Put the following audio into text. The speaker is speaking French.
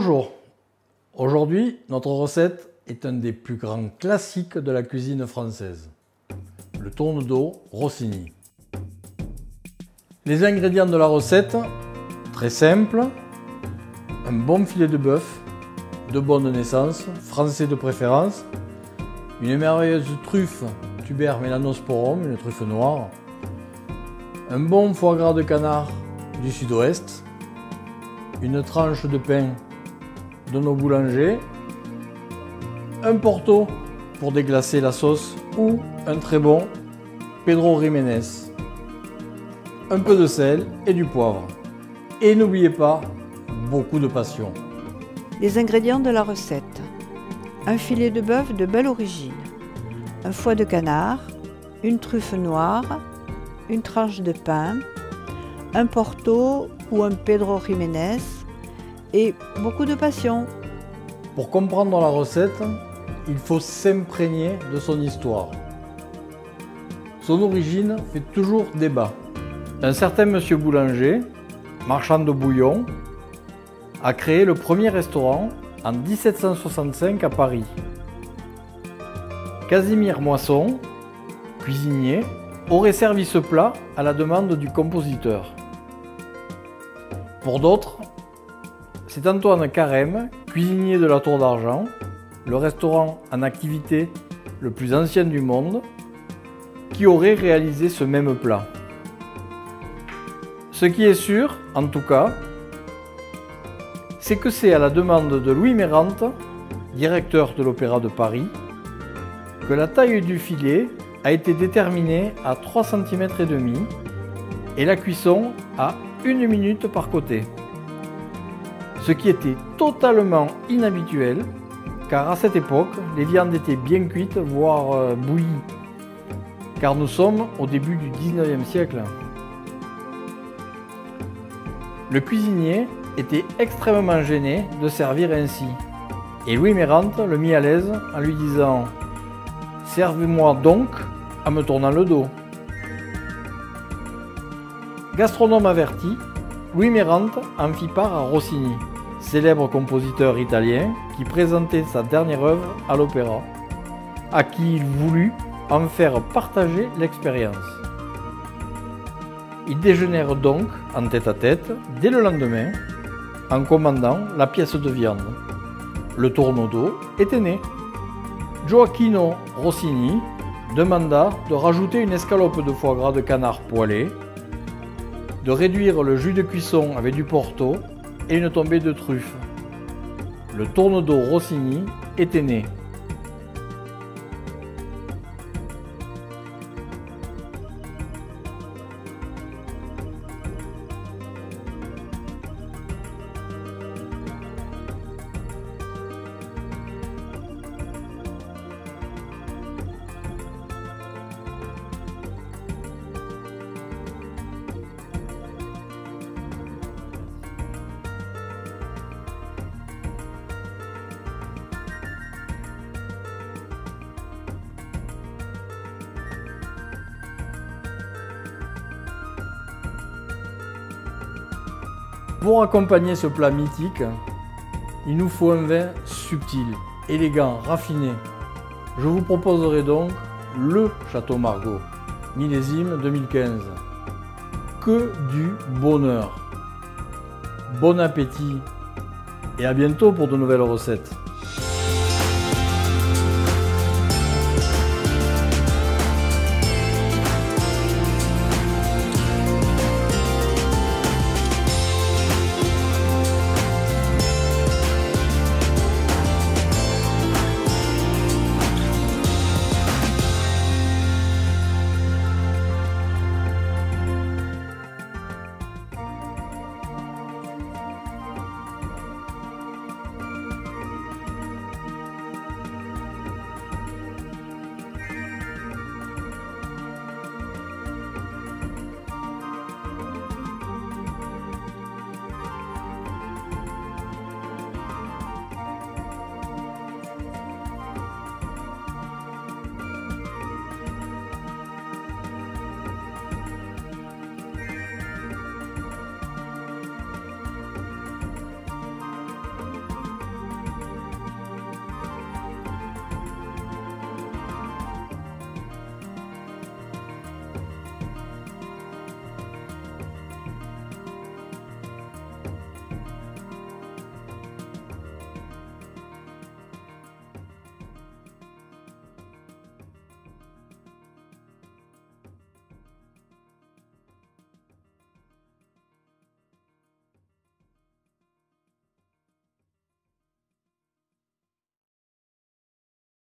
Bonjour, aujourd'hui notre recette est un des plus grands classiques de la cuisine française, le tourne-dos Rossini. Les ingrédients de la recette, très simples, un bon filet de bœuf, de bonne naissance, français de préférence, une merveilleuse truffe Tuber melanosporum, une truffe noire, un bon foie gras de canard du sud-ouest, une tranche de pain de nos boulangers, un porto pour déglacer la sauce ou un très bon Pedro Ximénez, un peu de sel et du poivre. Et n'oubliez pas, beaucoup de passion. Les ingrédients de la recette: un filet de bœuf de belle origine, un foie de canard, une truffe noire, une tranche de pain, un porto ou un Pedro Ximénez et beaucoup de passion. Pour comprendre la recette, il faut s'imprégner de son histoire. Son origine fait toujours débat. Un certain monsieur Boulanger, marchand de bouillon, a créé le premier restaurant en 1765 à Paris. Casimir Moisson, cuisinier, aurait servi ce plat à la demande du compositeur. Pour d'autres, c'est Antoine Carême, cuisinier de la Tour d'Argent, le restaurant en activité le plus ancien du monde, qui aurait réalisé ce même plat. Ce qui est sûr, en tout cas, c'est que c'est à la demande de Louis Mérante, directeur de l'Opéra de Paris, que la taille du filet a été déterminée à 3,5 cm et la cuisson à 1 minute par côté. Ce qui était totalement inhabituel, car à cette époque, les viandes étaient bien cuites, voire bouillies, car nous sommes au début du 19e siècle. Le cuisinier était extrêmement gêné de servir ainsi, et Louis Mérante le mit à l'aise en lui disant « Servez-moi donc en me tournant le dos ». Gastronome averti, Louis Mérante en fit part à Rossini, célèbre compositeur italien qui présentait sa dernière œuvre à l'opéra, à qui il voulut en faire partager l'expérience. Ils déjeunèrent donc en tête-à-tête dès le lendemain en commandant la pièce de viande. Le tourne-dos était né. Gioacchino Rossini demanda de rajouter une escalope de foie gras de canard poêlé, de réduire le jus de cuisson avec du porto et une tombée de truffe. Le tourne-dos Rossini était né. Pour accompagner ce plat mythique, il nous faut un vin subtil, élégant, raffiné. Je vous proposerai donc le Château Margaux, millésime 2015. Que du bonheur. Bon appétit et à bientôt pour de nouvelles recettes.